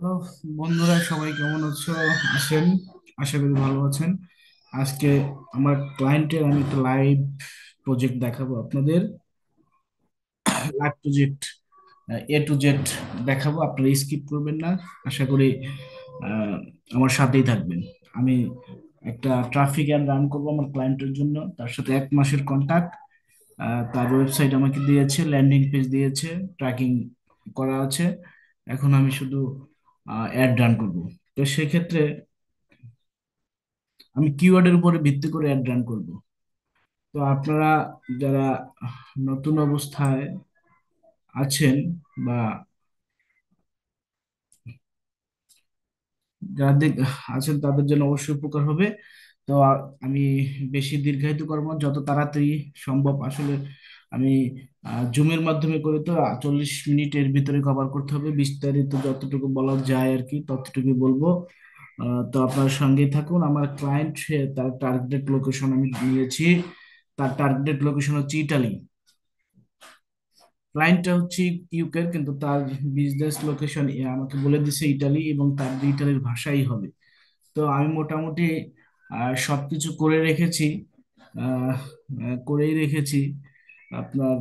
তো বন্ধুরা সবাই কেমন আছো? আছেন? আশা করি ভালো আছেন। আজকে আমার ক্লায়েন্টের আমি একটা লাইভ প্রজেক্ট দেখাবো আপনাদের। Live project A to Z দেখাবো, আপনারা স্কিপ করবেন না। আশা করি আহ, আমার সাথেই থাকবেন। আমি একটা ট্রাফিক অ্যাড রান করবো আমার ক্লায়েন্টের জন্য, তার সাথে 1 মাসের কন্ট্যাক্ট। তার ওয়েবসাইট আমাকে দিয়েছে, ল্যান্ডিং পেজ দিয়েছে, ট্র্যাকিং করা আছে। এখন আমি শুধু অ্যাড রান করব। তো সেক্ষেত্রে আমি কিওয়ার্ডের উপরে ভিত্তি করে অ্যাড রান করব। তো আপনারা যারা নতুন অবস্থায় আছেন বা যাদের আছেন তাদের জন্য অবশ্যই উপকার হবে। তো আমি বেশি দীর্ঘায়িত করবো না, যত তাড়াতাড়ি সম্ভব আসলে আমি জুমের মাধ্যমে করে, তো 40 মিনিটের ভিতরে কভার করতে হবে। বিস্তারিত যতটুকু বলা যায় আর কি ততটুকু বলবো। তো আপনার সঙ্গেই থাকুন। আমার ক্লায়েন্ট তার টার্গেটেড লোকেশন আমি নিয়েছি। তার টার্গেটেড লোকেশন হচ্ছে ইটালি। ক্লায়েন্টটা হচ্ছে ইউকের, কিন্তু তার বিজনেস লোকেশন আমাকে বলে দিছে ইটালি, এবং তার ইটালির ভাষাই হবে। তো আমি মোটামুটি সবকিছু করে রেখেছি। করেই রেখেছি আপনার।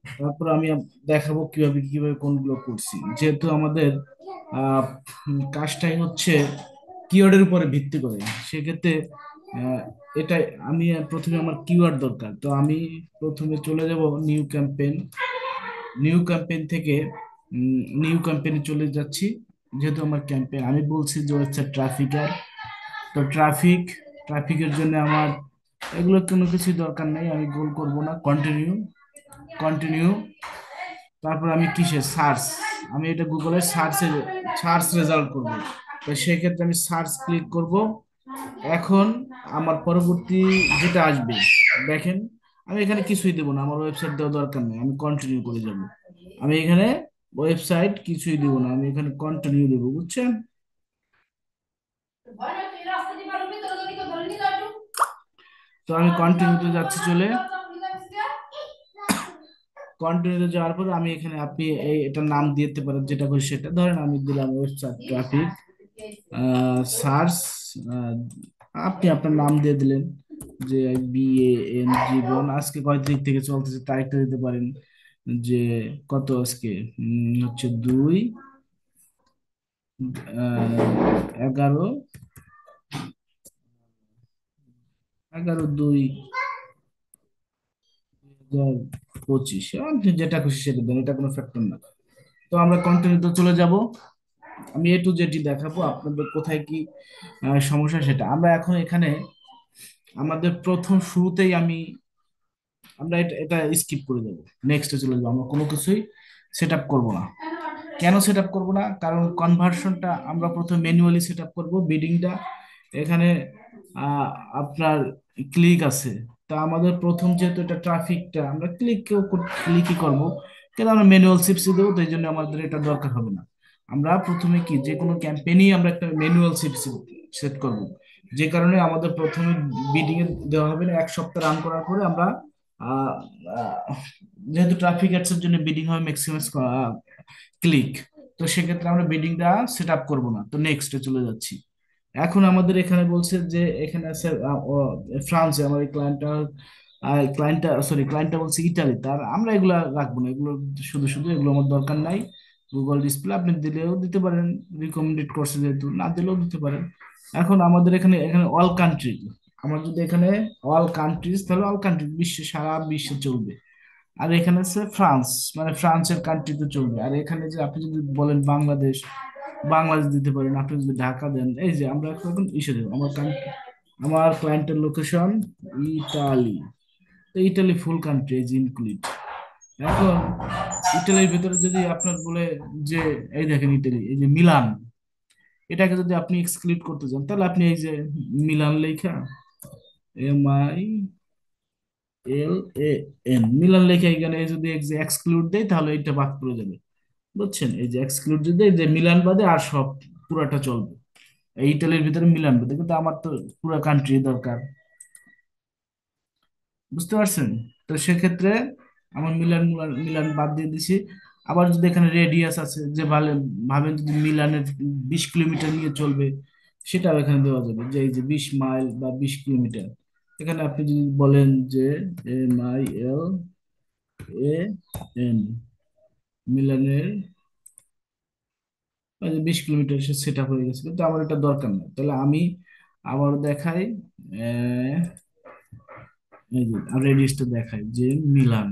তারপর আমি দেখাবো কিভাবে কিভাবে কোনগুলো করছি, যেহেতু আমাদের আহ, কাজটাই হচ্ছে কিওয়ার্ডের উপরে ভিত্তি করে। সেক্ষেত্রে আহ, এটা আমি প্রথমে আমার কিওয়ার্ড দরকার। তো আমি প্রথমে চলে যাব নিউ ক্যাম্পেইন। নিউ ক্যাম্পেইন থেকে নিউ ক্যাম্পেইনে চলে যাচ্ছি। যেহেতু আমার ক্যাম্পেইন আমি বলছি যে হচ্ছে ট্রাফিকার। তো ট্রাফিকের জন্য আমার এগুলো কোনো কিছুই দরকার নেই, আমি গোল করব না। Continue, continue. তারপর আমি কিসে সার্চ, আমি এটা গুগলের সার্চ রেজাল্ট করব। তো সেক্ষেত্রে আমি সার্চ ক্লিক করব। এখন আমার পরবর্তী যেটা আসবে, দেখেন, আমি এখানে কিছুই দেবো না, আমার ওয়েবসাইট দেওয়া দরকার নেই, আমি কন্টিনিউ করে যাব। আমি এখানে ওয়েবসাইট কিছুই দেবো না, আমি এখানে কন্টিনিউ দেবো, বুঝছেন? তো আমি কন্টিনিউতে যাচ্ছি চলে। কন্টিনিউতে যাওয়ার পর আমি এখানে, আপনি এটার নাম দিতে পারেন যেটা খুশি সেটা। ধরেন আমি দিলাম ওয়েবসাইট ট্রাফিক সার্চ। আপনি আপনার নাম দিয়ে দিলেন যে BAN জীবন। আজকে কয় তারিখ থেকে চলতেছে তারিখটা দিতে পারেন, যে কত আজকে, হচ্ছে 11, 11/2/2025। আপনি যেটা খুশি সেটা দেন, এটা কোনো ফ্যাক্টর না। তো আমরা কন্টিনিউতে চলে যাব। আমি A to Z দেখাবো আপনাদের কোথায় কি সমস্যা সেটা। আমরা এখন এখানে আমাদের প্রথম শুরুতেই আমরা এটা এটা স্কিপ করে দেবো, নেক্সটে চলে যাবো। আমরা কোনো কিছুই সেট আপ করবো না। কেন সেট আপ করবো না? কারণ কনভার্সনটা আমরা প্রথমে ম্যানুয়ালি সেট আপ করবো। বিডিংটা এখানে আহ, আপনার ক্লিক আছে। তা আমাদের প্রথম যেহেতু এটা ট্রাফিকটা আমরা ক্লিকই করবো, কিন্তু আমরা ম্যানুয়াল সিপসি দেবো, তো এই জন্য আমাদের এটা দরকার হবে না। আমরা প্রথমে কি, যে কোনো ক্যাম্পেইনই আমরা একটা ম্যানুয়াল সিপসি সেট করব। যে কারণে আমাদের প্রথমে বিডিং এ দেওয়া হবে না। 1 সপ্তাহ রান করার পরে আমরা আহ, আহ, যেহেতু ট্রাফিক অ্যাডস এর জন্য বিডিং হয় ম্যাক্সিমাম ক্লিক, তো সেক্ষেত্রে আমরা বিডিংটা সেট আপ করবো না। তো নেক্সটে চলে যাচ্ছি। এখন আমাদের এখানে বলছে যে এখানে আছে ফ্রান্সে আমার এই ক্লায়েন্টটা বলছে ইটালি। তার আমরা এগুলা রাখবো না, এগুলো শুধু শুধু এগুলো আমার দরকার নাই। গুগল ডিসপ্লে আপনি দিলেও দিতে পারেন, রিকমেন্ডেড করছে যেহেতু, না দিলেও দিতে পারেন। এখন আমাদের এখানে এখানে অল কান্ট্রি, আমার যদি এখানে অল কান্ট্রিজ, তাহলে অল কান্ট্রি, সারা বিশ্বে চলবে। আর এখানে আছে ফ্রান্স, মানে ফ্রান্সের কান্ট্রিতে চলবে। আর এখানে যে আপনি যদি বলেন বাংলাদেশ, বাংলাদেশ দিতে পারেন। আপনি যদি ঢাকা দেন, এই যে আমরা এখন ইসে দেবো আমার আমার ক্লায়েন্টের লোকেশন ইটালি। তো Italy full country is include. এখন ইটালির ভিতরে যদি আপনার বলে যে, এই দেখেন ইটালি, এই যে মিলান, এটাকে যদি আপনি এক্সক্লুড করতে চান, তাহলে আপনি এই যে মিলান লেখা, MILAN, মিলান লেখা এখানে যদি এক্সক্লুড দেয় তাহলে এটা বাদ পড়ে যাবে। বুঝছেন? এই যে এক্সক্লুড যদি দেয়, যে মিলান বাদে আর সব পুরাটা চলবে। এই ইটালির ভিতরে মিলান বাদে, কিন্তু আমার তো পুরো কান্ট্রি দরকার। বুঝতে পারছেন? তো সেক্ষেত্রে আমার মিলান মিলান মিলান বাদ দিয়ে দিছি। আবার যদি এখানে রেডিয়াস আছে, যে ভাবেন যদি মিলানের 20 কিলোমিটার নিয়ে চলবে, সেটাও এখানে দেওয়া যাবে, যে এই যে 20 মাইল বা 20 কিলোমিটার। এখানে আপনি যদি বলেন যে MILAN, মিলানের 20 কিলোমিটার, সে সেট আপ হয়ে গেছে, কিন্তু আমার এটা দরকার নেই। তাহলে আমি আবার দেখাই, আহ, এই যে রেডিয়াসটা দেখাই যে মিলান,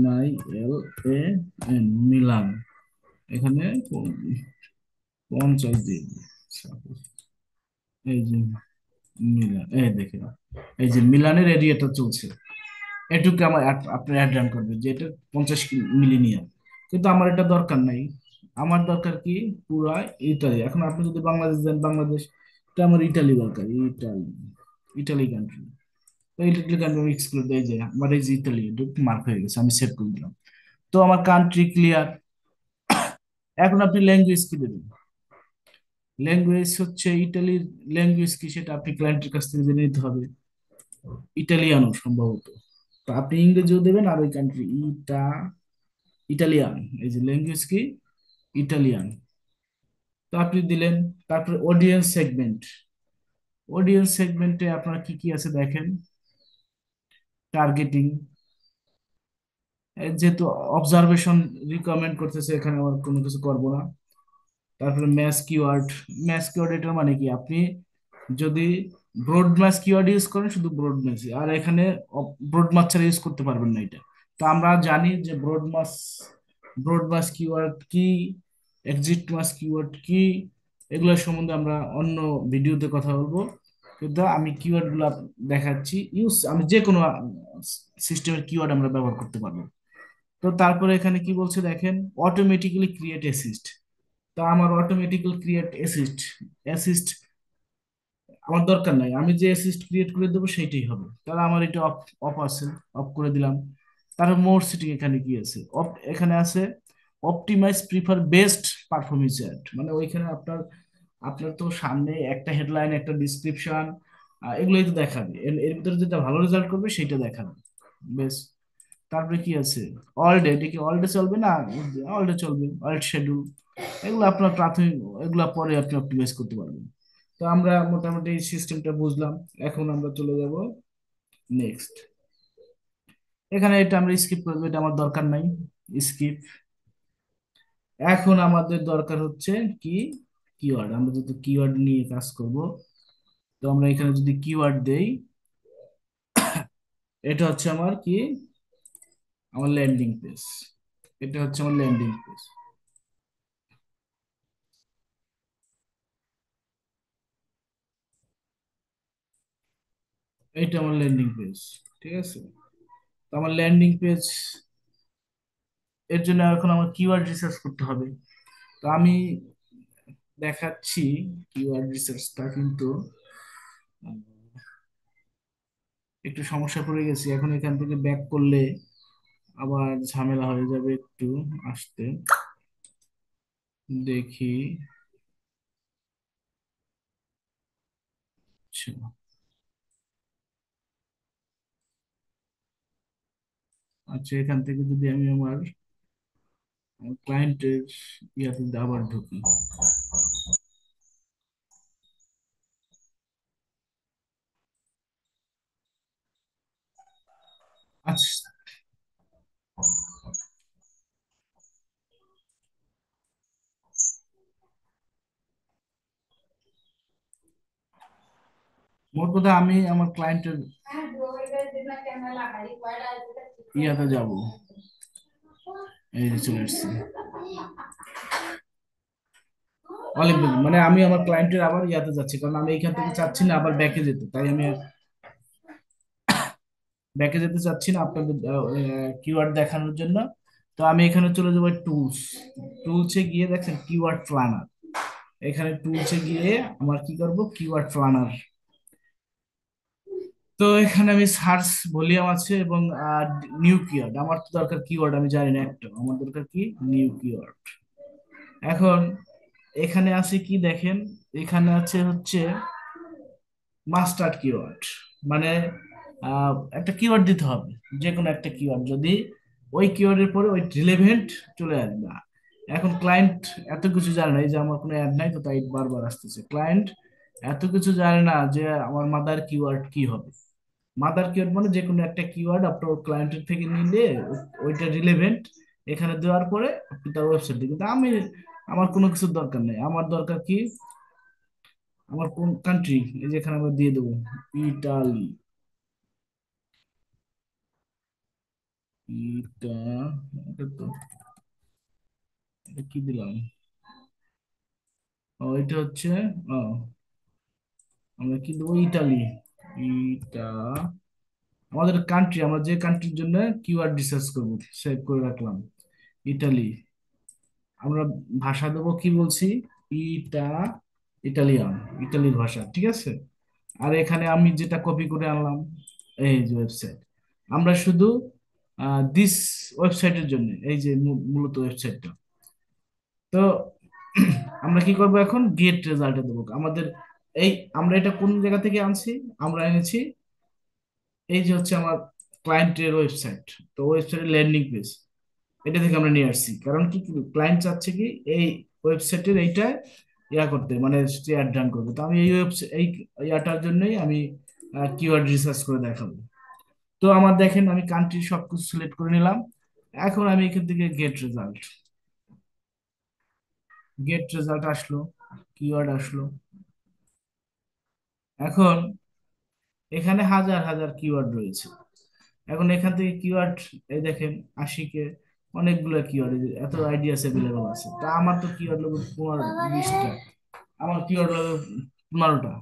MILAN, মিলান। এখানে 50 দিয়ে দিই, suppose। এই যে মিলান, এই দেখেন, এই যে মিলানের এরিয়াটা চলছে, এটুকু আমার আপনার অ্যাড রান করবে যে এটা 50 মিলিনিয়ার। কিন্তু আমার এটা দরকার নাই। আমার দরকার কি, পুরা ইতালি। এখন আপনি যদি বাংলাদেশ দেন, বাংলাদেশ, এটা আমার ইটালি দরকার, ইটালি, ইটালি কান্ট্রি। তো ইটালি কান্ট্রি আমি এক্সক্লুড, এই যে আমার এই যে ইতালি, মার্ক হয়ে গেছে, আমি সেভ করে দিলাম। তো আমার কান্ট্রি ক্লিয়ার। এখন আপনি ল্যাঙ্গুয়েজ কি দেবেন? ল্যাঙ্গুয়েজ হচ্ছে ইটালির ল্যাঙ্গুয়েজ কি, সেটা আপনি ক্লায়েন্টের কাছ থেকে জেনে নিতে হবে। ইটালিয়ানো সম্ভবত। তো আপনি ইংরেজিও দেবেন, আর ওই কান্ট্রি ইটালিয়ান, এই যে ল্যাঙ্গুয়েজ কি, ইটালিয়ান। তো আপনি দিলেন। তারপরে অডিয়েন্স সেগমেন্ট, অডিয়েন্স সেগমেন্টে আপনার কি কি আছে দেখেন। টার্গেটিং, যেহেতু অবজারভেশন রিকমেন্ড করতেছে, এখানে আমার কোনো কিছু করব না। তারপরে ম্যাচ কিওয়ার্ড, ম্যাচ কিওয়ার্ড এটার মানে কি, আপনি যদি ব্রড ম্যাচ কিওয়ার্ড ইউজ করেন, শুধু ব্রড ম্যাচ, আর এখানে ব্রড ম্যাচ ছাড়া ইউজ করতে পারবেন না এটা। তো আমরা জানি যে ব্রড ম্যাচ কিওয়ার্ড কি, এক্সিট ম্যাচ কিওয়ার্ড কি, এগুলোর সম্বন্ধে আমরা অন্য ভিডিওতে কথা বলবো। কিন্তু আমি কিওয়ার্ড গুলো দেখাচ্ছি, আমি যে কোনো সিস্টেমের কিওয়ার্ড আমরা ব্যবহার করতে পারবো। তো তারপরে এখানে কি বলছে দেখেন, অটোমেটিক্যালি ক্রিয়েট অ্যাসিস্ট। তা আমার অটোমেটিক্যাল ক্রিয়েট অ্যাসিস্ট, অ্যাসিস্ট আমার দরকার নাই, আমি যে অ্যাসিস্ট ক্রিয়েট করে দেবো সেইটাই হবে। তাহলে আমার এটা অফ, অফ আছে, অফ করে দিলাম। তারপর মোর সিটিং, এখানে কি আছে, এখানে আছে optimize prefer best performance add, মানে ওইখানে আপনার আপনার তো সামনে একটা হেডলাইন, একটা ডিসক্রিপশন, এগুলোই তো দেখাবে, এর ভিতরে যেটা ভালো রেজাল্ট করবে সেটা দেখাবে। বেশ। তারপরে কি আছে, অল ডে, এটা কি অল ডে চলবে না, অল ডে চলবে, অল শিডিউল, এগুলো আপনার প্রাথমিক, এগুলো পরে আপনি অপটিমাইজ করতে পারবেন। তো আমরা মোটামুটি এই সিস্টেমটা বুঝলাম। এখন আমরা চলে যাব নেক্সট। এখানে এটা আমরা স্কিপ করবো, এটা আমার দরকার নাই, স্কিপ। এখন আমাদের দরকার হচ্ছে কি, কিওয়ার্ড। আমরা যদি কিওয়ার্ড নিয়ে কাজ করব, তো আমরা এখানে যদি কিওয়ার্ড দেই, এটা হচ্ছে আমার কি, আমার ল্যান্ডিং পেজ। এটা হচ্ছে আমার ল্যান্ডিং পেজ, এটা আমার ল্যান্ডিং পেজ। ঠিক আছে। তো আমার ল্যান্ডিং পেজ, এর জন্য এখন আমার কিওয়ার্ড রিসার্চ করতে হবে। তো আমি দেখাচ্ছি কিওয়ার্ড রিসার্চটা, কিন্তু উম, একটু সমস্যা পড়ে গেছি। এখন এখান থেকে ব্যাক করলে আবার ঝামেলা হয়ে যাবে একটু আসতে। দেখি। আচ্ছা, আচ্ছা, এখান থেকে যদি আমি আমার ক্লায়েন্টের ইয়াতে আবার ঢুকি। আচ্ছা, মোট কথা আমি আমার ক্লায়েন্টের ইয়াতে যাব, এই যে চলে আসছি অলিম্পিক, মানে আমি আমার ক্লায়েন্টের আবার ইয়াতে যাচ্ছি, কারণ আমি এইখান থেকে চাচ্ছি না আবার ব্যাকে যেতে, তাই আমি ব্যাকে যেতে চাচ্ছি না আপনাদের কিওয়ার্ড দেখানোর জন্য। তো আমি এখানে চলে যাবো টুলস, টুলসে গিয়ে দেখেন কিওয়ার্ড প্ল্যানার। এখানে টুলসে গিয়ে আমার কি করব, কিওয়ার্ড প্ল্যানার। তো এখানে আমি সার্চ ভলিউম আছে, এবং নিউ কিওয়ার্ড, আমার তো দরকার কিওয়ার্ড, আমি জানি না একটা, আমার দরকার কি, নিউ কিওয়ার্ড। এখন এখানে আছে কি দেখেন, এখানে আছে হচ্ছে মাস্টার কিওয়ার্ড, মানে একটা কিওয়ার্ড দিতে হবে, যে কোনো একটা কিওয়ার্ড। যদি ওই কিওয়ার্ডের পরে ওই রিলেভেন্ট চলে আসবে। এখন ক্লায়েন্ট এত কিছু জানে না, এই যে আমার কোনো অ্যাড নাই তো তাই বারবার আসতেছে। ক্লায়েন্ট এত কিছু জানে না যে আমার মাদার কিওয়ার্ড কি হবে। মাদার কিওয়ার্ড মানে যে কোনো একটা কিওয়ার্ড আপনার ক্লায়েন্টের থেকে নিলে ওইটা রিলেভেন্ট এখানে দেওয়ার পরে আপনি তার ওয়েবসাইটে, কিন্তু আমি আমার কোনো কিছুর দরকার নেই। আমার দরকার কি, আমার কোন কান্ট্রি, এই যে এখানে আমরা দিয়ে দেবো ইটালি। ইটা এটা তো এটা কি দিলাম, ও এটা হচ্ছে, ও আমরা কি দেবো, ইটালি। ইটা আমাদের কান্ট্রি, আমরা যে কান্ট্রির জন্য কিওয়ার্ড রিসার্চ করবো সেভ করে রাখলাম ইটালি। আমরা ভাষা দেবো কি বলছি, ইটা ইটালিয়ান, ইটালির ভাষা, ঠিক আছে। আর এখানে আমি যেটা কপি করে আনলাম, এই যে ওয়েবসাইট, আমরা শুধু দিস ওয়েবসাইটের জন্য, এই যে মূলত ওয়েবসাইটটা। তো আমরা কি করব এখন, গেট রেজাল্টে দেবো আমাদের এই, আমরা এটা কোন জায়গা থেকে আনছি, আমরা এনেছি এই যে হচ্ছে আমার ক্লায়েন্টের ওয়েবসাইট। তো ওয়েবসাইটের ল্যান্ডিং পেজ এটা থেকে আমরা নিয়ে আসছি, কারণ কি ক্লায়েন্ট চাচ্ছে কি এই ওয়েবসাইটের এইটা ইয়া করতে, মানে অ্যাড রান করবে। তো আমি এই ওয়েবসাইট এই ইয়াটার জন্যই আমি কিওয়ার্ড রিসার্চ করে দেখাবো। তো আমার দেখেন আমি কান্ট্রি সবকিছু সিলেক্ট করে নিলাম। এখন আমি এখান থেকে গেট রেজাল্ট, গেট রেজাল্ট আসলো, কিওয়ার্ড আসলো। এখন এখানে হাজার হাজার কিওয়ার্ড রয়েছে। এখন এখান থেকে কিওয়ার্ড, এই দেখেন আশিকে অনেকগুলো কিওয়ার্ড, এত আইডিয়াস অ্যাভেলেবল আছে। তা আমার তো কিওয়ার্ড লাগবে 15-20টা, আমার কিওয়ার্ড লাগবে 15টা।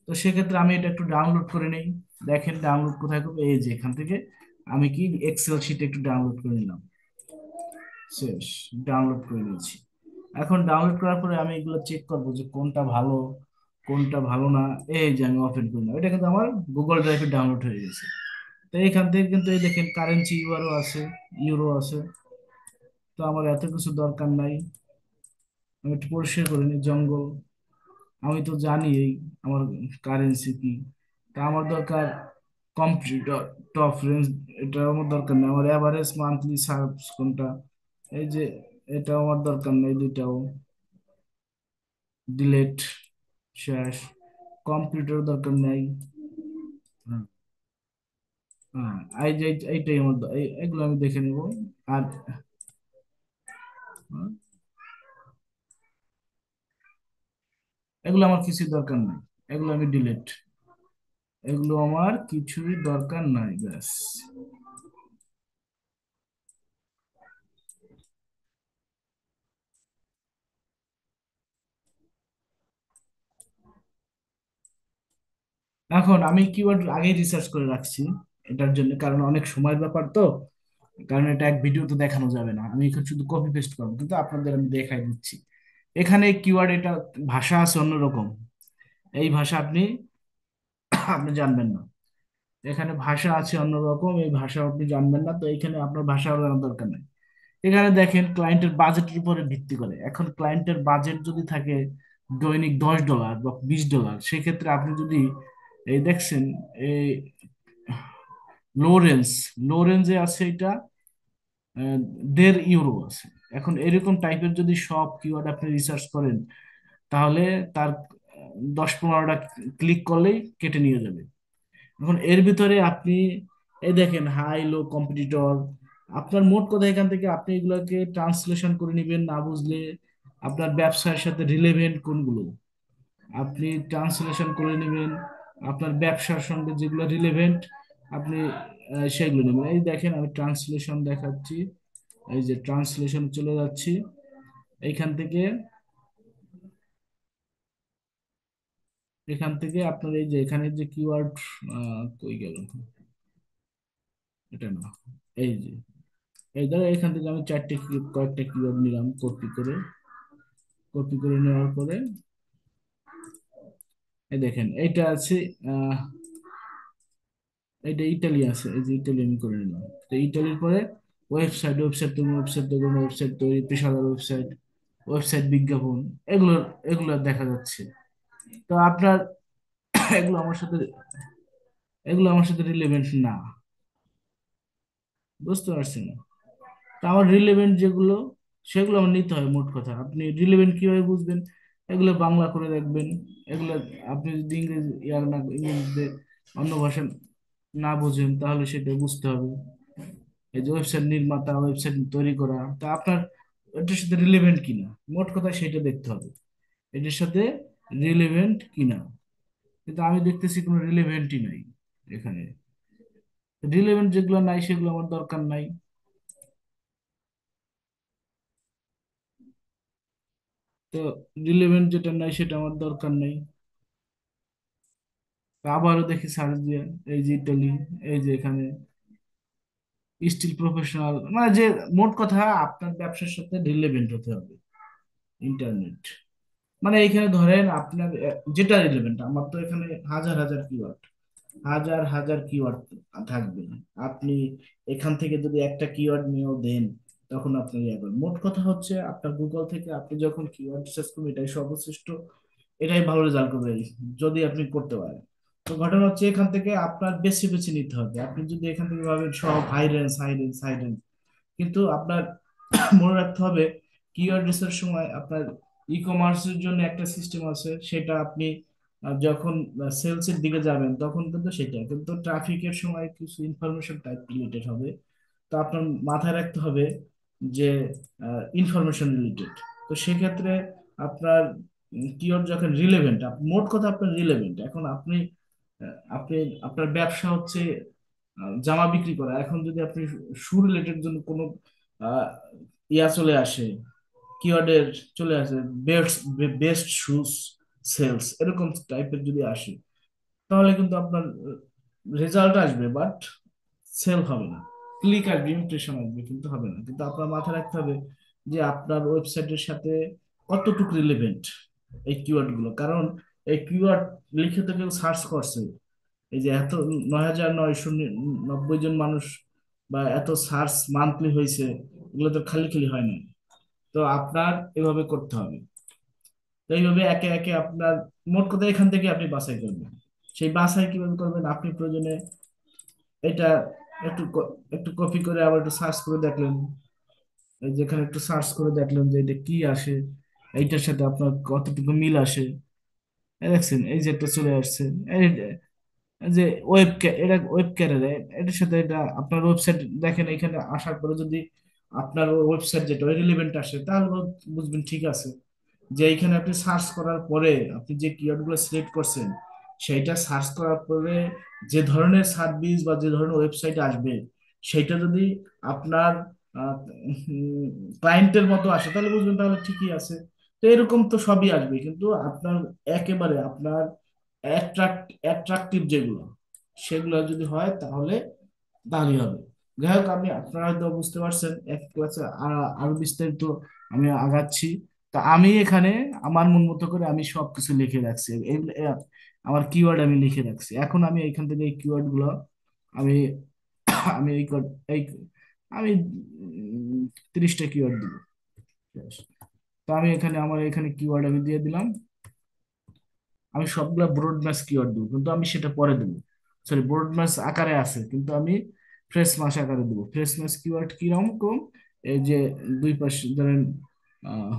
তো সেক্ষেত্রে আমি এটা একটু ডাউনলোড করে নেই। দেখেন ডাউনলোড কোথায় করবো, এই যে এখান থেকে আমি কি এক্সেল শিটে একটু ডাউনলোড করে নিলাম, শেষ, ডাউনলোড করে নিয়েছি। এখন ডাউনলোড করার পরে আমি এগুলো চেক করবো যে কোনটা ভালো কোনটা ভালো না। এই যে আমি ওপেন করলাম, এটা কিন্তু আমার গুগল ড্রাইভে ডাউনলোড হয়ে গেছে। তো এইখান থেকে কিন্তু এই দেখেন কারেন্সি ইউরো আছে, ইউরো আছে। তো আমার এত কিছু দরকার নাই, আমি একটু পরিষ্কার করে নিই জঙ্গল। আমি তো জানি এই আমার কারেন্সি কি। তা আমার দরকার কম্পিউটার টপ রেঞ্জ, এটা আমার দরকার নেই। আমার এভারেজ মান্থলি সার্ভস কোনটা, এই যে এটাও আমার দরকার নেই, দুইটাও ডিলেট, শেষ। কম্পিউটার দরকার নেই। হ্যাঁ, হ্যাঁ, এই যে এইটাই আমার এগুলো আমি দেখে নেব। আর হ্যাঁ, এগুলো আমার কিছুই দরকার নাই, এগুলো আমি ডিলেট, এগুলো আমার কিছুই দরকার নাই, ব্যাস। এখন আমি কিওয়ার্ড আগেই রিসার্চ করে রাখছি এটার জন্য, কারণ অনেক সময়ের ব্যাপার তো, কারণ এটা এক ভিডিওতে দেখানো যাবে না। আমি এখানে শুধু কপি পেস্ট করবো, কিন্তু আপনাদের আমি দেখাই দিচ্ছি। এখানে কিওয়ার্ড, এটা ভাষা আছে অন্যরকম, এই ভাষা আপনি আপনি জানবেন না। এখানে ভাষা আছে অন্যরকম, এই ভাষা আপনি জানবেন না, তো এখানে আপনার ভাষা জানার দরকার নেই। এখানে দেখেন ক্লায়েন্টের বাজেটের উপরে ভিত্তি করে, এখন ক্লায়েন্টের বাজেট যদি থাকে দৈনিক $10 বা $20, সেক্ষেত্রে আপনি যদি এই দেখছেন এই লো রেঞ্জ, লো রেঞ্জে আছে এটা 1.5 ইউরো আছে। এখন এরকম টাইপের যদি সব কিওয়ার্ড আপনি রিসার্চ করেন, তাহলে তার 10-15টা ক্লিক করলেই কেটে নিয়ে যাবে। এখন এর ভিতরে আপনি এই দেখেন হাই লো কম্পিটিটর, আপনার মোট কথা এখান থেকে আপনি এগুলোকে ট্রান্সলেশন করে নেবেন, না বুঝলে আপনার ব্যবসার সাথে রিলেভেন্ট কোনগুলো আপনি ট্রান্সলেশন করে নেবেন, আপনার ব্যবসার সঙ্গে যেগুলো রিলেভেন্ট আপনি সেগুলো নেবেন। এই দেখেন আমি ট্রান্সলেশন দেখাচ্ছি, এই যে ট্রান্সলেশন চলে যাচ্ছি এইখান থেকে। এখান থেকে আপনার এই যে এখানে যে কিওয়ার্ড কই গেল, এটা না, এই যে এই ধরো এখান থেকে আমি কয়েকটা কিওয়ার্ড নিলাম কপি করে, কপি করে নেওয়ার পরে এই দেখেন এইটা আছে, আহ এটা ইটালি আছে, এই যে ইটালি আমি করে নিলাম। তো ইটালির পরে ওয়েবসাইট, ওয়েবসাইট তৈরি, ওয়েবসাইট তৈরি, ওয়েবসাইট তৈরি, পেশাদার ওয়েবসাইট, ওয়েবসাইট বিজ্ঞাপন, এগুলো এগুলো দেখা যাচ্ছে। তো আপনার এগুলো আমার সাথে, এগুলো আমার সাথে রিলেভেন্ট না, বুঝতে পারছেন? তো আমার রিলেভেন্ট যেগুলো, সেগুলো আমার নিতে হয়। মোট কথা আপনি রিলেভেন্ট কিভাবে বুঝবেন, এগুলো বাংলা করে রাখবেন। এগুলো আপনি যদি ইংরেজি ইয়ার না, ইংরেজিতে অন্য ভাষা না বোঝেন তাহলে সেটা বুঝতে হবে। এই যে ওয়েবসাইট নির্মাতা, ওয়েবসাইট তৈরি করা, তা আপনার এটার সাথে রিলেভেন্ট কিনা, মোট কথা সেটা দেখতে হবে, এটার সাথে রিলেভেন্ট কিনা। কিন্তু আমি দেখতেছি কোনো রিলেভেন্টই নাই এখানে। রিলেভেন্ট যেগুলো নাই সেগুলো আমার দরকার নাই। তো রিলেভেন্ট যেটা নাই সেটা আমার দরকার নেই। তো আবারও দেখি সার্চ দিয়ে, এই যে ইটালি, এই যে এখানে স্টিল প্রফেশনাল, মানে যে মোট কথা আপনার ব্যবসার সাথে রিলেভেন্ট হতে হবে ইন্টারনেট। মানে এখানে ধরেন আপনার যেটা রিলেভেন্ট, আমার তো এখানে হাজার হাজার কিওয়ার্ড, হাজার হাজার কিওয়ার্ড থাকবে। আপনি এখান থেকে যদি একটা কিওয়ার্ড নিয়েও দেন, তখন আপনার ইয়ে হবে। মোট কথা হচ্ছে আপনার গুগল থেকে আপনি যখন কিওয়ার্ড রিসার্চ করবেন, এটাই সর্বশ্রেষ্ঠ, এটাই ভালো রেজাল্ট করবে যদি আপনি করতে পারেন। তো ঘটনা হচ্ছে এখান থেকে আপনার বেছে বেছে নিতে হবে। আপনি যদি এখান থেকে ভাবেন সব high range high range high range, কিন্তু আপনার মনে রাখতে হবে কিওয়ার্ড রিসার্চ সময় আপনার ই কমার্সের জন্য একটা সিস্টেম আছে, সেটা আপনি যখন সেলস এর দিকে যাবেন তখন কিন্তু সেটা কিন্তু ট্রাফিকের সময় কিছু ইনফরমেশন টাইপ রিলেটেড হবে। তো আপনার মাথায় রাখতে হবে যে ইনফরমেশন রিলেটেড। তো সেক্ষেত্রে আপনার কিওয়ার্ড যখন রিলেভেন্ট, মোট কথা আপনার রিলেভেন্ট, এখন আপনি আপনি আপনার ব্যবসা হচ্ছে জামা বিক্রি করা। এখন যদি আপনি শু রিলেটেড জন্য কোনো আহ, ইয়া চলে আসে, কিওয়ার্ডের চলে আসে, বেস্ট বেস্ট শুজ সেলস এরকম টাইপের যদি আসে, তাহলে কিন্তু আপনার রেজাল্ট আসবে, বাট সেল হবে না। ক্লিক আসবে, ইমপ্রেশন আসবে, কিন্তু হবে না। কিন্তু আপনার মাথায় রাখতে হবে যে আপনার ওয়েবসাইটের সাথে কতটুকু রিলেভেন্ট এই কিওয়ার্ড গুলো। কারণ এই কিওয়ার্ড লিখে তো কেউ সার্চ করছে, এই যে এত 9,990 জন মানুষ বা এত সার্চ মান্থলি হয়েছে, এগুলো তো খালি খালি হয় না। তো আপনার এভাবে করতে হবে। তো এইভাবে একে একে আপনার মোট কথা এখান থেকে আপনি বাছাই করবেন। সেই বাছাই কিভাবে করবেন, আপনি প্রয়োজনে এটা একটু কপি করে আবার একটু সার্চ করে দেখলেন, এই যেখানে একটু সার্চ করে দেখলেন যে এটা কি আসে, এইটার সাথে আপনার কতটুকু মিল আসে। এই দেখছেন, এই যে একটা চলে আসছে, এই যে এটা ওয়েব ক্যারিয়ার, এটার সাথে এটা আপনার ওয়েবসাইট দেখেন, এখানে আসার পরে যদি আপনার ওয়েবসাইট যেটা রিলেভেন্ট আসে, তাহলে বুঝবেন ঠিক আছে। যে এইখানে আপনি সার্চ করার পরে আপনি যে কিওয়ার্ড গুলো সিলেক্ট করছেন, সেইটা সার্চ করার পরে যে ধরনের সার্ভিস বা যে ধরনের ওয়েবসাইট আসবে, সেইটা যদি আপনার ক্লায়েন্টের মতো আসে, তাহলে বুঝবেন তাহলে ঠিকই আছে। তো এরকম তো সবই আসবে, কিন্তু আপনার একেবারে আপনার অ্যাট্রাকটিভ যেগুলো, সেগুলো যদি হয় তাহলে তাহলেই হবে। যাই হোক, আমি আপনারা হয়তো বুঝতে পারছেন, এক ক্লাসে আরো বিস্তারিত আমি আগাচ্ছি। তা আমি এখানে আমার মন মতো করে আমি সবকিছু লিখে রাখছি। আমার কিওয়ার্ড আমি লিখে রাখছি। এখন আমি এখান থেকে এই কিওয়ার্ড গুলো আমি আমি এই আমি 30টা কিওয়ার্ড দিব। তো আমি এখানে আমার এখানে কিওয়ার্ড আমি দিয়ে দিলাম। আমি সবগুলা ব্রড ম্যাচ কিওয়ার্ড দেবো, কিন্তু আমি সেটা পরে দেবো। সরি, ব্রড ম্যাচ আকারে আছে, কিন্তু আমি ফ্রেশ ম্যাচ আকারে দেবো। ফ্রেশ ম্যাচ কিওয়ার্ড কিরকম কম, এই যে দুই পাশে ধরেন আহ,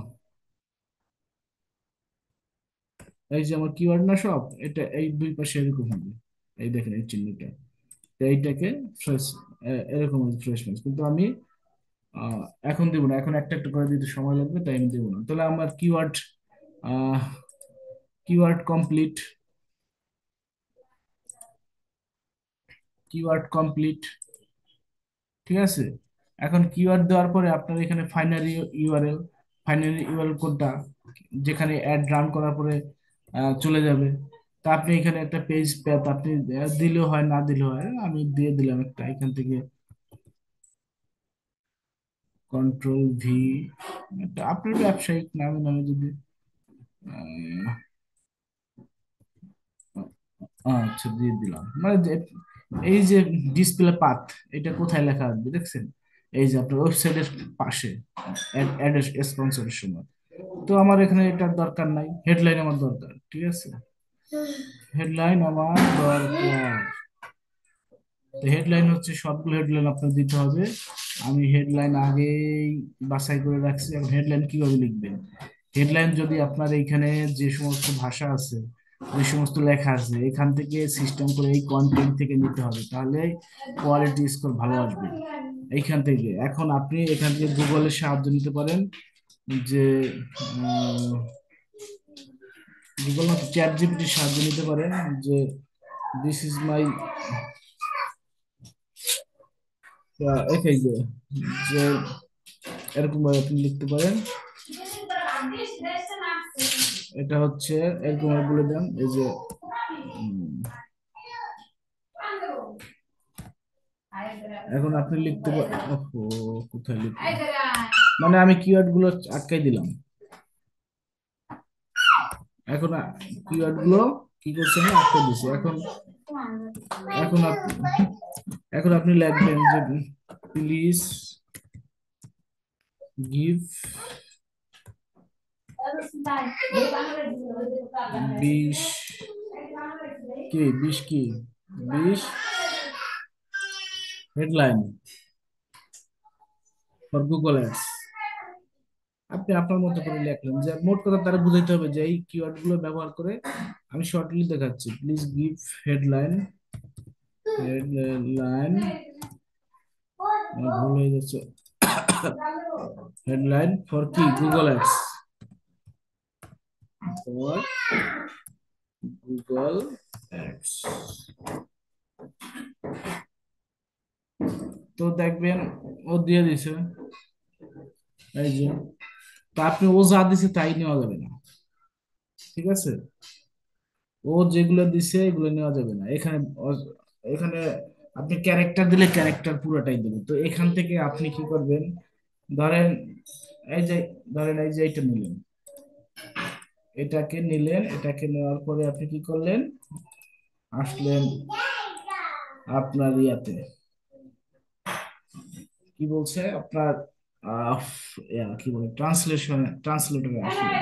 এই যে আমার কিওয়ার্ড না সব, এটা এই দুই পাশে এরকম হবে। এই দেখেন এই চিহ্নটা, তো এইটাকে ফ্রেশ, এরকম ফ্রেশ ম্যাচ, কিন্তু আমি আহ, এখন দেবো না। এখন একটা একটা করে দিতে সময় লাগবে, তাই আমি দেবো না। তাহলে আমার keyword keyword complete, keyword complete, ঠিক আছে। এখন কিওয়ার্ড দেওয়ার পরে আপনার এখানে ফাইনারি ইউআরএল কোডটা, যেখানে অ্যাড রান করার পরে চলে যাবে। তা আপনি এখানে একটা পেজ প্যাথ আপনি দিলেও হয়, না দিলেও হয়। আমি দিয়ে দিলাম একটা এখান থেকে, কন্ট্রোল ভি, আপনার ব্যবসায়িক নামে নামে যদি আচ্ছা দিয়ে দিলাম, মানে এই যে ডিসপ্লে পাথ, এটা কোথায় লেখা আসবে দেখছেন, এই যে আপনার ওয়েবসাইটের পাশে অ্যাড স্পন্সরের সময়। তো আমার এখানে এটার দরকার নাই, হেডলাইন আমার দরকার, ঠিক আছে। হেডলাইন আমার দরকার, তো হেডলাইন হচ্ছে সবগুলো হেডলাইন আপনার দিতে হবে। আমি হেডলাইন আগেই বাছাই করে রাখছি। এখন হেডলাইন কিভাবে লিখবেন? হেডলাইন যদি আপনার এইখানে যে সমস্ত ভাষা আছে, যে সমস্ত লেখা আছে, এখান থেকে সিস্টেম করে এই কন্টেন্ট থেকে নিতে হবে, তাহলে কোয়ালিটি স্কোর ভালো আসবে এইখান থেকে। এখন আপনি এখান থেকে গুগলের সাহায্য নিতে পারেন, যে গুগল না, চ্যাট জিপিটির সাহায্য নিতে পারেন, যে দিস ইজ মাই, এটাই যে, যে এরকম ভাবে আপনি লিখতে পারেন। এটা হচ্ছে এরকম ভাবে বলে দেন, এই যে এখন আপনি লিখতে পারেন। ওহো, কোথায় লিখবেন? মানে আমি কিওয়ার্ড গুলো আটকাই দিলাম। এখন কিওয়ার্ড গুলো কি করছে, আমি আটকে দিছি। এখন এখন আপনি এখন আপনি লিখবেন যে প্লিজ গিভ 20, কি 20, কি 20 হেডলাইন ফর গুগল অ্যাডস। আপনি আপনার মতো করে লিখলেন, যে মোট কথা তারা বুঝাইতে হবে যে এই কিওয়ার্ড গুলো ব্যবহার করে আমি শর্টলি দেখাচ্ছি, প্লিজ গিভ হেডলাইন, হেডলাইন ভুল হয়ে যাচ্ছে, হেডলাইন ফর কি Google ads, for Google ads. তো দেখবেন ও দিয়ে দিছে, এই যে। তা আপনি ও যা দিছে তাই নেওয়া যাবে না, ঠিক আছে? ও যেগুলো দিছে এগুলো নেওয়া যাবে না এখানে। এখানে আপনি ক্যারেক্টার দিলে ক্যারেক্টার পুরোটাই দেবে। তো এখান থেকে আপনি কি করবেন, ধরেন এই যে, ধরেন এই যে এটা নিলেন, এটাকে নিলেন, এটাকে নেওয়ার পরে আপনি কি করলেন, আসলেন আপনার ইয়াতে, কি বলছে আপনার, আহ, কি বলে, ট্রান্সলেটরে আসলে।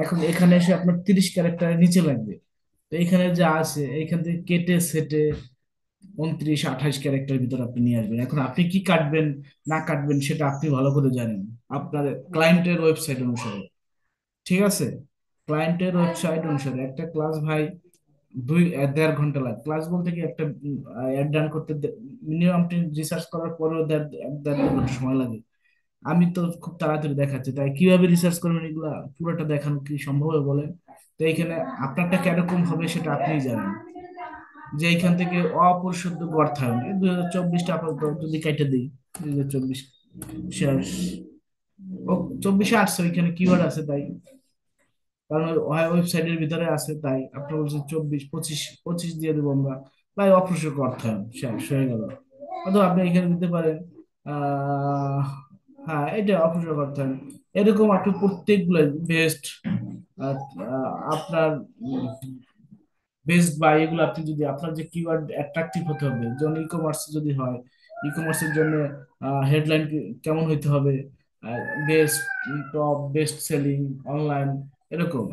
এখন এখানে এসে আপনার 30 ক্যারেক্টারের নিচে লাগবে। তো এখানে যা আছে এইখান থেকে কেটে সেটে 29-28 ক্যারেক্টার ভিতরে আপনি নিয়ে আসবেন। এখন আপনি কি কাটবেন না কাটবেন সেটা আপনি ভালো করে জানেন, আপনার ক্লায়েন্টের ওয়েবসাইট অনুসারে, ঠিক আছে? ক্লায়েন্টের ওয়েবসাইট অনুসারে একটা ক্লাস ভাই 1.5 ঘন্টা লাগে। ক্লাস বলতে কি, একটা অ্যাড রান করতে মিনিমাম আপনি রিসার্চ করার পরেও 1.5 ঘন্টা সময় লাগে। আমি তো খুব তাড়াতাড়ি দেখাচ্ছি, তাই কিভাবে রিসার্চ করবেন এগুলা পুরোটা দেখানো কি সম্ভব হবে বলেন? তো এইখানে আপনারটা কিরকম হবে সেটা আপনিই জানেন, যে এইখান থেকে অপরিশুদ্ধ অর্থায়ন 2024টা আপাতত যদি কেটে দিই, 2024 শেষ, ও 24-এ আসছে, ওইখানে কিওয়ার্ড আছে তাই, কারণ ওয়েবসাইটের ভিতরে আছে তাই আপনি বলছেন 24, 25, 25 দিয়ে দেবো আমরা, তাই অপ্রসূক অর্থায়ন শেষ হয়ে গেল। অথবা আপনি এখানে দিতে পারেন, আহ হ্যাঁ, এটা অপ্রসূক অর্থায়ন। এরকম আপনি প্রত্যেকগুলো বেস্ট আপনার বেস্ট বাই, এগুলো আপনি যদি আপনার যে কিওয়ার্ড অ্যাট্রাকটিভ হতে হবে, যেমন ই কমার্স যদি হয়, ই কমার্সের জন্য হেডলাইন কেমন হইতে হবে, best top, best selling online, এরকম।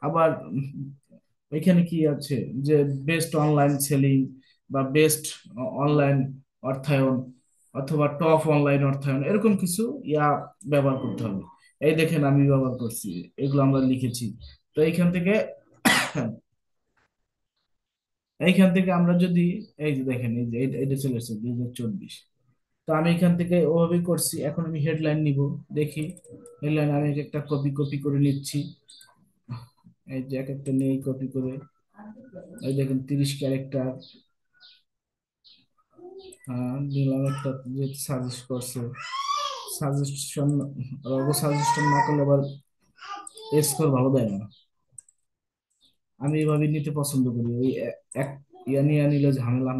আবার এখানে কি আছে, যে বেস্ট অনলাইন সেলিং বা বেস্ট অনলাইন অর্থায়ন, অথবা টপ অনলাইন অর্থায়ন, এরকম কিছু ইয়া ব্যবহার করতে হবে। এই দেখেন আমি ব্যবহার করছি, এগুলো আমরা লিখেছি। তো এইখান থেকে এইখান থেকে আমরা যদি, এই যে দেখেন, এই যে এটা চলে এসেছে 2024। তো আমি এখান থেকে ওভাবেই করছি। এখন আমি হেডলাইন নিব, দেখি হেডলাইন আমি এক একটা কপি কপি করে নিচ্ছি। এই যে এক একটা নেই কপি করে, এই দেখেন 30 ক্যারেক্টার দিলাম একটা, যে সাজেস্ট করছে, সাজেশন, সাজেশন না করলে আবার স্কোর ভালো দেয় না। আমি এভাবে নিতে পছন্দ করি, ওই এক ইয়া নিয়ে নিলে ঝামেলা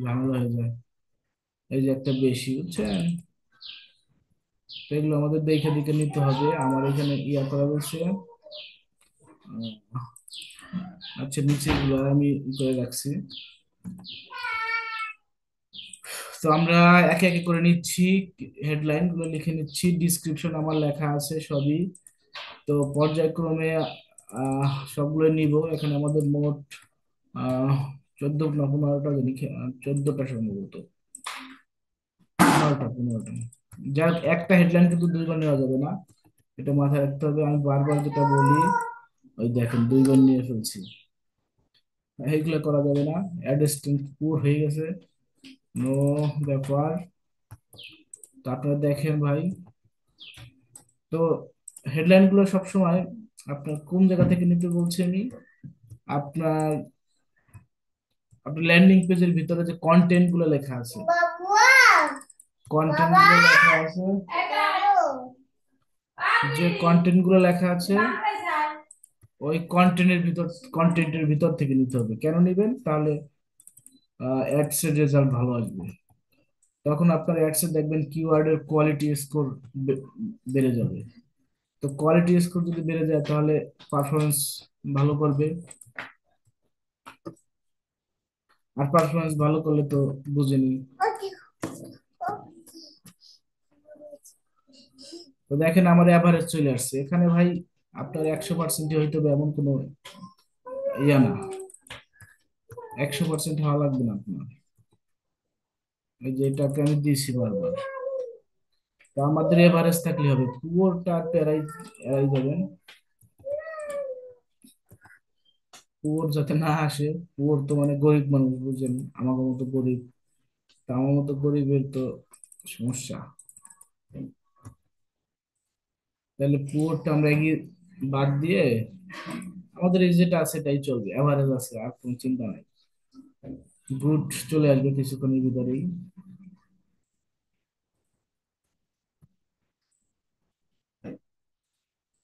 ঝামেলা হয়ে যায়। এই যে একটা বেশি, বুঝছেন? তো এগুলো আমাদের দেখে দেখে নিতে হবে। আমার এখানে ইয়া করা রয়েছে, আচ্ছা নিচে গুলো আমি করে রাখছি। তো আমরা একে একে করে নিচ্ছি, হেডলাইন গুলো লিখে নিচ্ছি, ডিসক্রিপশন আমার লেখা আছে সবই। তো পর্যায়ক্রমে সবগুলো নিব। এখানে আমাদের মোট 14 না 15টা, 14টা সম্ভবত। 15টা 15টা। যার একটা হেডলাইন কিন্তু দুইবার নেওয়া যাবে না, এটা মাথায় রাখতে হবে। আমি বারবার যেটা বলি, ওই দেখেন দুইবার নিয়ে ফেলছি, এইগুলো করা যাবে না। অ্যাডস্ট্যান্ট পুরো হয়ে গেছে, নো ব্যাপার। তো আপনারা দেখেন ভাই, তো হেডলাইন গুলো সবসময় আপনার কোন জায়গা থেকে নিতে বলছি আমি, আপনার আপনার ল্যান্ডিং পেজের ভিতরে যে কন্টেন্ট গুলো লেখা আছে, কন্টেন্ট গুলো লেখা আছে, যে কন্টেন্ট গুলো লেখা আছে ওই কন্টেন্টের ভিতর থেকে নিতে হবে। কেন নিবেন? তাহলে অ্যাডস এর রেজাল্ট ভালো আসবে। তখন আপনার অ্যাডস এ দেখবেন কিওয়ার্ডের কোয়ালিটি স্কোর বেড়ে যাবে। তো কোয়ালিটি স্কোর যদি বেড়ে যায় তাহলে পারফরমেন্স ভালো করবে, আর পারফরমেন্স ভালো করলে তো বুঝেনি। তো দেখেন আমার এভারেজ চলে আসছে এখানে ভাই। আপনার 100% হইতে হবে এমন কোনো ইয়া না, 100% হওয়া লাগবে না আপনার। এই যে এটাকে আমি দিয়েছি বারবার, তো আমাদের এভারেজ থাকলে হবে, পুরোটা আপনি এড়াই এড়াই যাবেন। পুরো যাতে না আসে, পুরো তো মানে গরিব মানুষ বুঝেন, আমার মতো গরিব, তা আমার মতো গরিবের তো সমস্যা। তাহলে পুরোটা আমরা এগিয়ে বাদ দিয়ে আমাদের এই যেটা আছে এটাই চলবে, এভারেজ আছে, আর কোনো চিন্তা নাই। গুড চলে আসবে কিছুক্ষণের ভিতরেই।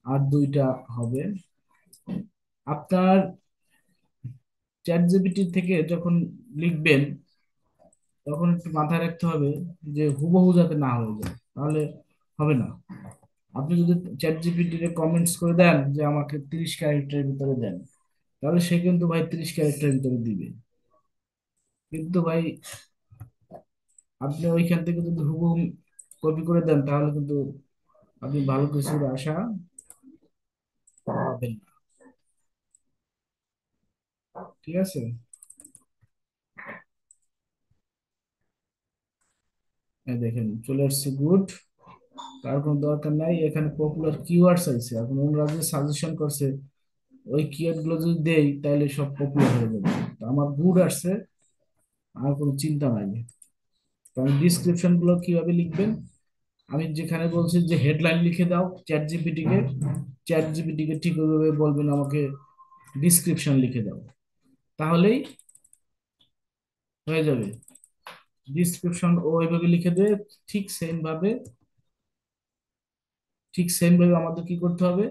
আর দুইটা হবে। আপনার চ্যাট জিপিটি থেকে যখন লিখবেন তখন একটু মাথায় রাখতে হবে যে হুবহু যাতে না হয়ে যায়, তাহলে হবে না। আপনি যদি চ্যাট জিপিটি রে কমেন্টস করে দেন যে আমাকে 30 ক্যারেক্টারের ভিতরে দেন, তাহলে সে কিন্তু ভাই 30 ক্যারেক্টারের ভিতরে দিবে। কিন্তু ভাই আপনি ওইখান থেকে যদি হুবহু কপি করে দেন তাহলে কিন্তু আপনি ভালো কিছুর আশা পাবেন না। ঠিক আছে, এই দেখেন চলে আসছে গুড। তার কোনো দরকার নাই, এখানে পপুলার কিওয়ার্ডস আছে, এখন ওনারা যে সাজেশন করছে ওই কিওয়ার্ড গুলো যদি দেই তাহলে সব পপুলার হয়ে যাবে। তো আমার গুড আসছে, আর কোনো চিন্তা নাই। তো আমি ডিসক্রিপশন গুলো কিভাবে লিখবেন, আমি যেখানে বলছি যে হেডলাইন লিখে দাও চ্যাট জিপিটি কে, চ্যাট জিপিটি কে ঠিক ওইভাবে বলবেন আমাকে ডিসক্রিপশন লিখে দাও, তাহলেই হয়ে যাবে। ডিসক্রিপশন ও ওইভাবে লিখে দেবে। ঠিক সেম ভাবে, ঠিক সেম ভাবে আমাদের কি করতে হবে,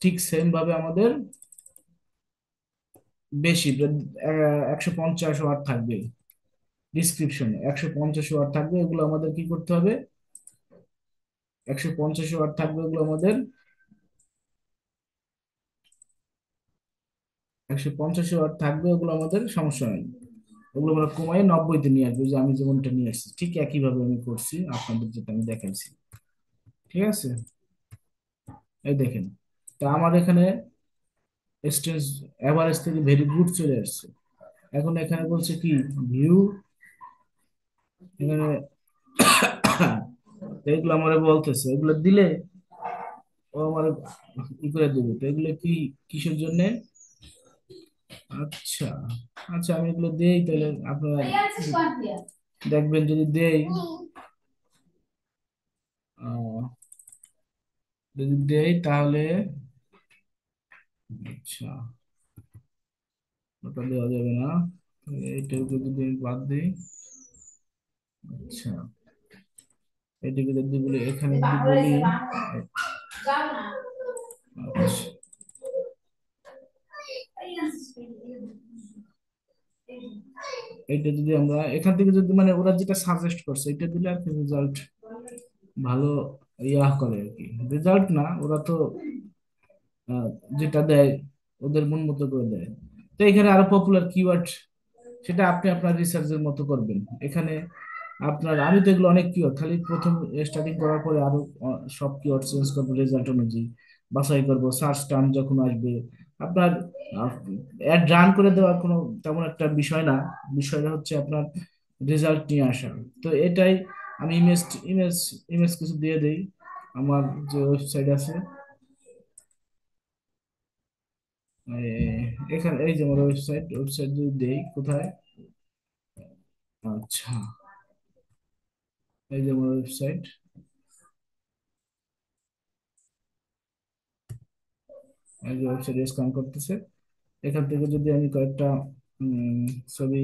ঠিক সেম ভাবে আমাদের বেশি 150 ওয়ার্ড থাকবে, ডিসক্রিপশনে 150 ওয়ার্ড থাকবে, এগুলো আমাদের কি করতে হবে, 150 ওয়ার্ড থাকবে, এগুলো আমাদের 150 ওয়ার্ড থাকবে, ওগুলো আমাদের সমস্যা নেই। ওগুলো আমরা কমাই 90-তে নিয়ে আসবো, যে আমি যেমনটা নিয়ে আসছি ঠিক একইভাবে আমি করছি আপনাদের যেটা আমি দেখাইছি। ঠিক আছে, এই দেখেন, তা আমার এখানে স্টেজ এভারেজ থেকে ভেরি গুড চলে আসছে। এখন এখানে বলছে কি ভিউ, এখানে এগুলো আমার বলতেছে, এগুলো দিলে ও আমার ই করে দেবে। তো এগুলো কি কিসের জন্য? আচ্ছা, আচ্ছা আমি এগুলো দেই তাহলে আপনারা দেখবেন যদি দেই, আহ, যদি দেই তাহলে, আচ্ছা ওটা দেওয়া যাবে না, এইটাকে যদি আমি বাদ দিই, আচ্ছা এটাকে যদি বলি, এখানে যদি বলি, আচ্ছা এটা যদি আমরা এখান থেকে যদি মানে ওরা যেটা সাজেস্ট করছে এটা দিলে আর কি রেজাল্ট ভালো ইয়া করে আর কি, রেজাল্ট না, ওরা তো আহ, যেটা দেয় ওদের মন মতো করে দেয়। তো এখানে আরো পপুলার কিওয়ার্ড, সেটা আপনি আপনার রিসার্চের মতো করবেন। এখানে আপনার আমি তো এগুলো অনেক কিওয়ার্ড খালি প্রথম স্টার্টিং করার পরে আরো সব কিওয়ার্ড চেঞ্জ করবো রেজাল্ট অনুযায়ী, বাছাই করবো সার্চ টার্ম যখন আসবে। আপনার অ্যাড রান করে দেওয়ার কোনো তেমন একটা বিষয় না, বিষয়টা হচ্ছে আপনার রেজাল্ট নিয়ে আসা। তো এটাই আমি ইমেজ ইমেজ কিছু দিয়ে দেই। আমার যে ওয়েবসাইট আছে, এখানে এই যে আমার ওয়েবসাইট যদি দেই কোথায়, আচ্ছা, এই যে আমার ওয়েবসাইট, এই যে ওয়েবসাইট স্ক্যান করতেছে। এখান থেকে যদি আমি কয়েকটা উম, ছবি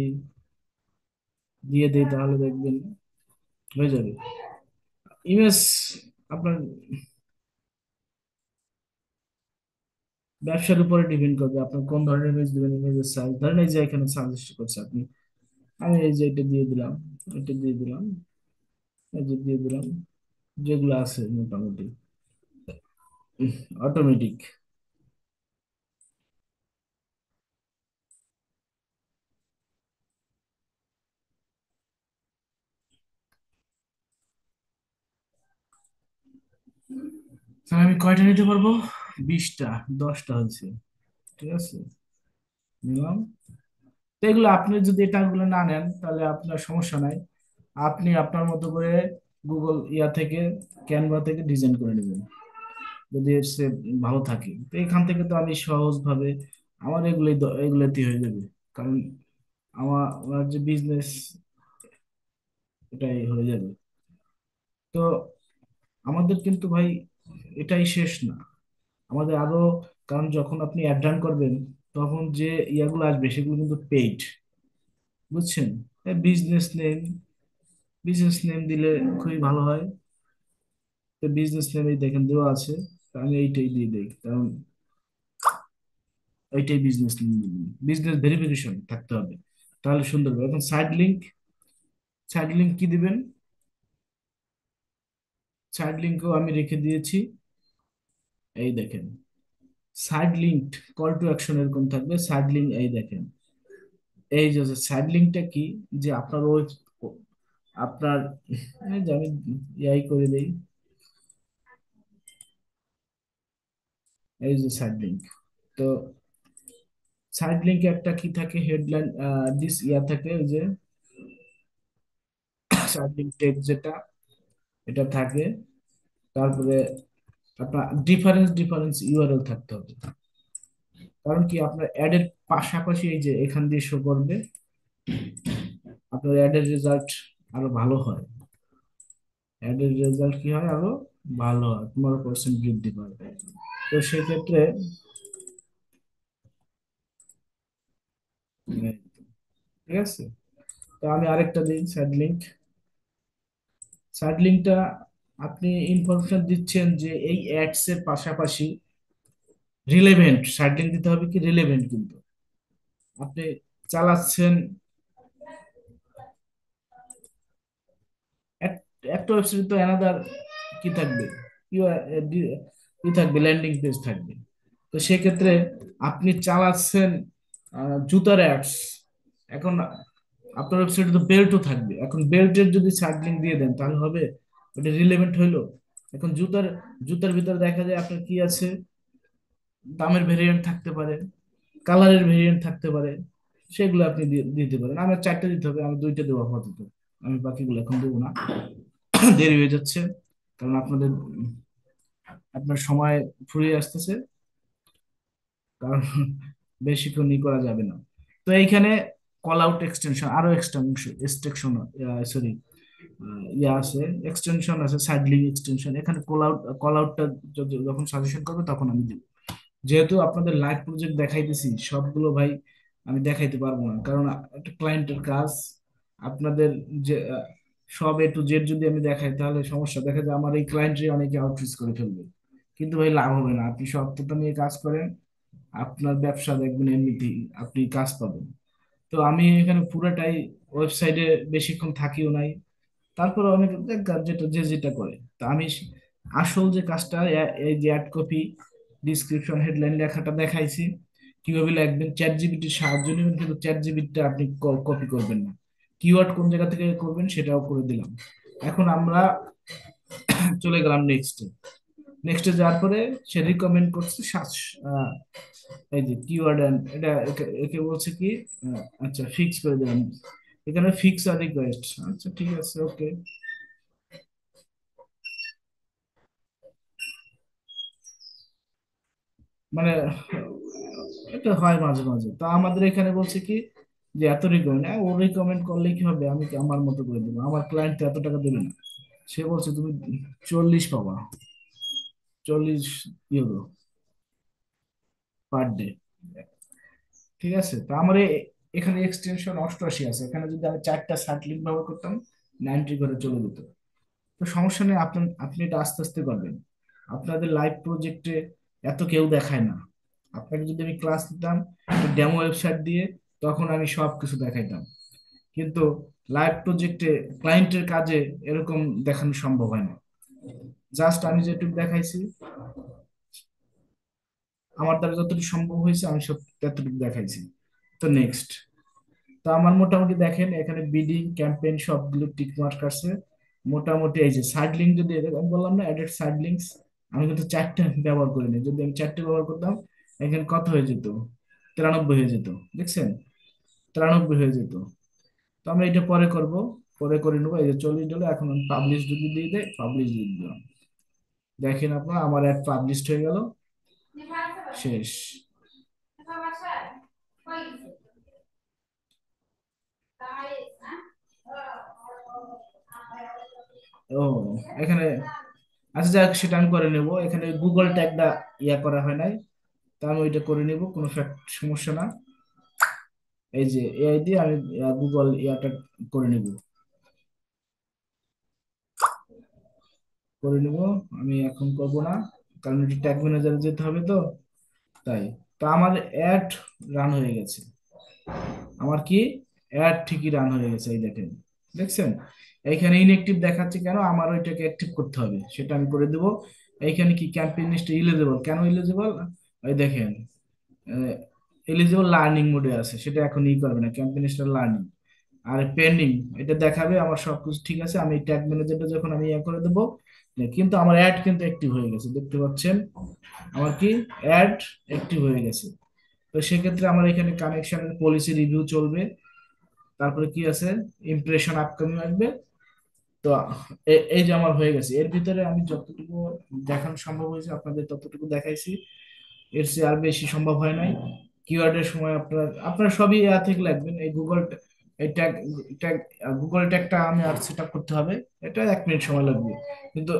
দিয়ে দিই তাহলে দেখবেন হয়ে যাবে। ইমেজ আপনার ব্যবসার উপরে ডিপেন্ড করবে, আপনার কোন ধরনের ইমেজ দিবেন, ইমেজের সাইজ ধরেন এই যে এখানে সাজেস্ট করছে আপনি, আমি এই যে এটা দিয়ে দিলাম, এটা দিয়ে দিলাম, এই যে দিয়ে দিলাম, যেগুলো আছে মোটামুটি অটোমেটিক। তাহলে আমি কয়টা নিতে পারবো? 20টা, 10টা হয়েছে, ঠিক আছে, নিলাম। তো এগুলো আপনি যদি এটা গুলো না নেন তাহলে আপনার সমস্যা নাই, আপনি আপনার মতো করে গুগল ইয়া থেকে, ক্যানভা থেকে ডিজাইন করে নেবেন, যদি সে ভালো থাকে। তো এখান থেকে তো আমি সহজ ভাবে আমার এগুলোতে হয়ে যাবে, কারণ আমার যে বিজনেস এটাই হয়ে যাবে। তো আমাদের কিন্তু ভাই এটাই শেষ না, আমাদের আরো, কারণ যখন আপনি অ্যাড রান করবেন তখন যে ইয়াগুলো আসবে সেগুলো কিন্তু পেইড, বুঝছেন? বিজনেস নেম দিলে খুবই ভালো হয়। তো বিজনেস নেম এই দেখেন দেওয়া আছে, তো আমি এইটাই দিয়ে দিই, কারণ এইটাই বিজনেস ভেরিফিকেশন থাকতে হবে, তাহলে সুন্দর হবে। এখন সাইড লিঙ্ক কি দিবেন? সাইড লিঙ্কও আমি রেখে দিয়েছি, এই দেখেন side link, call to action এরকম থাকবে, সাইড লিঙ্ক এই দেখেন, এই যে সাইড লিঙ্কটা কি, যে আপনার ওই আপনার এই যে আমি ইয়াই করে দেই, এই যে সাইড লিঙ্ক। তো সাইড লিঙ্কে একটা কি থাকে, হেডলাইন, দিস ইয়া থাকে, ওই যে সাইড লিঙ্ক টেক্সট যেটা, এটা থাকে। তারপরে আপনার ডিফারেন্স ডিফারেন্স ইউআরএল থাকতে হবে, কারণ কি আপনার অ্যাড এর পাশাপাশি এই যে এখান দিয়ে শো করবে, আপনার অ্যাড এর রেজাল্ট আরো ভালো হয়, অ্যাড এর রেজাল্ট কি হয় আরো ভালো হয়, 15% বৃদ্ধি পায়। তো সেক্ষেত্রে ঠিক আছে। তো আমি আরেকটা দিই সাইড লিঙ্কটা আপনি ইনফরমেশন দিচ্ছেন যে এই অ্যাডস এর পাশাপাশি রিলেভেন্ট, সাইড লিঙ্ক দিতে হবে কি রিলেভেন্ট, কিন্তু আপনি চালাচ্ছেন এক- একটা ওয়েবসাইট তো অ্যানাদার কি থাকবে, কি থাকবে, ল্যান্ডিং পেজ থাকবে। তো সেক্ষেত্রে আপনি চালাচ্ছেন জুতার অ্যাডস, এখন আপনার ওয়েবসাইটে তো বেল্টও থাকবে, এখন বেল্টের যদি সাইড লিঙ্ক দিয়ে দেন তাহলে হবে, ওটা রিলেভেন্ট হইলো। এখন জুতার ভিতরে দেখা যায় আপনার কি আছে, দামের ভেরিয়েন্ট থাকতে পারে, কালারের ভেরিয়েন্ট থাকতে পারে, সেগুলো আপনি দিতে পারেন। আমার 4টে দিতে হবে, আমি 2টা দেবো আপাতত, আমি বাকিগুলো এখন দেবো না, দেরি হয়ে যাচ্ছে, কারণ আপনার সময় ফুরিয়ে আসতেছে, কারণ বেশিক্ষণ করা যাবে না। তো এইখানে কল আউট এক্সটেনশন, আরো এক্সটেনশন, সরি, ইয়া আছে, এক্সটেনশন আছে, সাইড লিঙ্ক এক্সটেনশন, এখানে কল আউটটা যখন সাজেশন করবে তখন আমি দিব। যেহেতু আপনাদের লাইভ প্রজেক্ট দেখাইতেছি সবগুলো ভাই আমি দেখাইতে পারবো না, কারণ একটা ক্লায়েন্টের কাজ আপনাদের যে সব A to Z যদি আমি দেখাই তাহলে সমস্যা, দেখা যায় আমার এই ক্লায়েন্টই অনেকে আউটরিচ করে ফেলবে, কিন্তু ভাই লাভ হবে না। আপনি সততা নিয়ে কাজ করেন, আপনার ব্যবসা দেখবেন এমনিতেই আপনি কাজ পাবেন। তো আমি এখানে পুরোটাই ওয়েবসাইটে বেশিক্ষণ থাকিও নাই, তারপরে অনেক যেটা যে যেটা করে, তা আমি আসল যে কাজটা এই যে অ্যাড কপি, ডিসক্রিপশন, হেডলাইন লেখাটা দেখাইছি কিভাবে লিখবেন, চ্যাট জিপিটির সাহায্য নেবেন, কিন্তু চ্যাট জিপিটিটা আপনি কপি করবেন না, কিওয়ার্ড কোন জায়গা থেকে করবেন সেটাও করে দিলাম। এখন আমরা চলে গেলাম নেক্সটে যাওয়ার পরে সে রিকমেন্ড করছে এই যে কিওয়ার্ড, এটা একে বলছে কি, আচ্ছা ফিক্স করে দিলাম, এখানে ফিক্স আর রিকোয়েস্ট, আচ্ছা ঠিক আছে, ওকে। মানে এটা হয় মাঝে মাঝে। তো আমাদের এখানে বলছে কি যে এত রিকমেন্ড, ও রিকমেন্ড করলে কি হবে, আমি কি আমার মতো করে দেবো, আমার ক্লায়েন্ট এত টাকা দেবে না। সে বলছে তুমি 40 পাবা, 40 ইউরো পার ডে। ঠিক আছে, তো আমার এখানে এক্সটেনশন 88 আছে, এখানে যদি আমি 4টা সার্ট লিঙ্ক ব্যবহার করতাম 90 করে চলে যেত। তো সমস্যা নেই, আপনি এটা আস্তে আস্তে করবেন। আপনাদের লাইভ প্রজেক্টে এত কেউ দেখায় না। আপনাকে যদি আমি ক্লাস দিতাম ডেমো ওয়েবসাইট দিয়ে, তখন আমি সব কিছু দেখাইতাম। কিন্তু লাইভ প্রজেক্টে ক্লায়েন্টের কাজে এরকম দেখানো সম্ভব হয় না। জাস্ট আমি যেটুকু দেখাইছি, আমার দ্বারা যতটুকু সম্ভব হয়েছে আমি সব ততটুকু দেখাইছি। তো নেক্সট, তো আমার মোটামুটি দেখেন এখানে বিডিং ক্যাম্পেইন সবগুলো টিক মার্ক আছে। মোটামুটি এই যে সাইড লিঙ্ক, যদি আমি বললাম না এডেড সাইড লিঙ্কস, আমি কিন্তু 4টা ব্যবহার করিনি। যদি আমি 4টে ব্যবহার করতাম, এখানে কত হয়ে যেত, 93 হয়ে যেত। দেখছেন, 93 হয়ে যেত। তো আমরা এটা পরে করব, পরে করে নেবো। এই যে $40, এখন আমি পাবলিশ যদি দিয়ে দেয়, পাবলিশ দিয়ে দিলাম। দেখেন আপনার আমার অ্যাড পাবলিশড হয়ে গেল, শেষ। ও, এখানে আচ্ছা যাক, সেটা আমি করে নেব। এখানে গুগল ট্যাগটা ইয়া করা হয় নাই, তা আমি ওইটা করে নেব, কোনো সমস্যা না। এই যে এআই দিয়ে আমি গুগল ইয়াটা করে নেব, করে নেব। আমি এখন করব না, কারণ এটি ট্যাগ ম্যানেজারে যেতে হবে তো, তাই। তো আমার অ্যাড রান হয়ে গেছে। আমার কি অ্যাড ঠিকই রান হয়ে গেছে, এই দেখেন, দেখছেন। এইখানে ইনএক্টিভ দেখাচ্ছে কেন, আমার ওইটাকে অ্যাক্টিভ করতে হবে, সেটা আমি করে দেব। এইখানে কি ক্যাম্পেইন লিস্ট ইলিজিবল, কেন ইলিজিবল, ওই দেখেন এলিজিবল লার্নিং মোডে আছে, সেটা এখন ই করবে না, ক্যাম্পেইন লিস্ট লার্নিং। আর পেন্ডিং, এটা দেখাবে আমার সবকিছু ঠিক আছে। আমি ট্যাগ ম্যানেজারটা যখন আমি ইয়ে করে দেবো, কিন্তু আমার অ্যাড কিন্তু অ্যাক্টিভ হয়ে গেছে, দেখতে পাচ্ছেন। আমার কি অ্যাড অ্যাক্টিভ হয়ে গেছে। তো সেক্ষেত্রে আমার এখানে কানেকশনের পলিসি রিভিউ চলবে। তারপরে কি আছে, ইমপ্রেশন আপকামিং আসবে। তো এই যে আমার হয়ে গেছে, এর ভিতরে আমি যতটুকু দেখানো সম্ভব হয়েছে আপনাদের ততটুকু দেখাইছি। এর চেয়ে আর বেশি সম্ভব হয় নাই। কিওয়ার্ডের সময় আপনার সবই ইয়া থেকে লাগবেন, এই গুগল, এই ট্যাগ ট্যাগ গুগল ট্যাগটা আমি আর সেট আপ করতে হবে। এটা 1 মিনিট সময় লাগবে, কিন্তু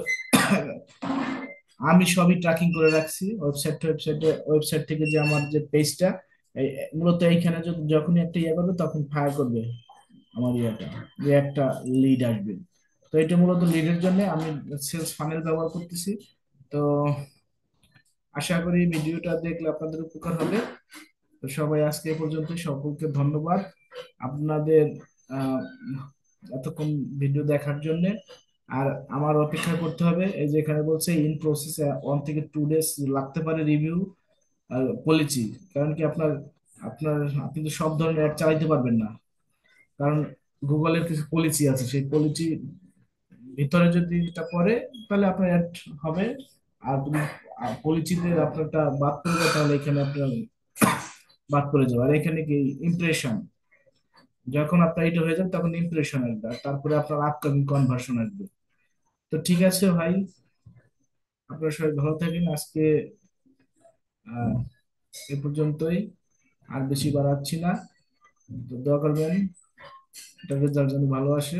আমি সবই ট্র্যাকিং করে রাখছি ওয়েবসাইট থেকে, যে আমার যে পেজটা, মূলত এইখানে যখনই একটা ইয়ে করবে তখন ফায়ার করবে আমার ইয়েটা, যে একটা লিড আসবে। তো এটা মূলত লিডের জন্য আমি সেলস ফানেল ব্যবহার করতেছি। তো আশা করি ভিডিওটা দেখলে আপনাদের উপকার হবে। তো সবাই আজকে এ পর্যন্ত, সকলকে ধন্যবাদ আপনাদের আহ, এতক্ষণ ভিডিও দেখার জন্য। আর আমার অপেক্ষা করতে হবে, এই যে এখানে বলছে ইন প্রসেস 1 থেকে 2 ডেজ লাগতে পারে রিভিউ পলিসি। কারণ কি আপনার আপনার আপনি তো সব ধরনের অ্যাড চালাইতে পারবেন না, কারণ গুগলের কিছু পলিসি আছে, সেই পলিসি ভিতরে যদি এটা পড়ে তাহলে আপনার অ্যাড হবে। আর যদি পলিসিতে আপনারটা বাদ পড়ে যায়, তাহলে এখানে আপনার বাদ পড়ে যাবে। আর এখানে কি ইমপ্রেশন, যখন আপনার এটা হয়ে যাবে তখন ইমপ্রেশন আসবে, আর তারপরে আপনার আপকামিং কনভার্সন আসবে। তো ঠিক আছে ভাই, আপনারা সবাই ভালো থাকেন। আজকে আহ এ পর্যন্তই, আর বেশি বাড়াচ্ছি না। তো দোয়া করবেন, এটা রেজাল্ট যেন ভালো আসে।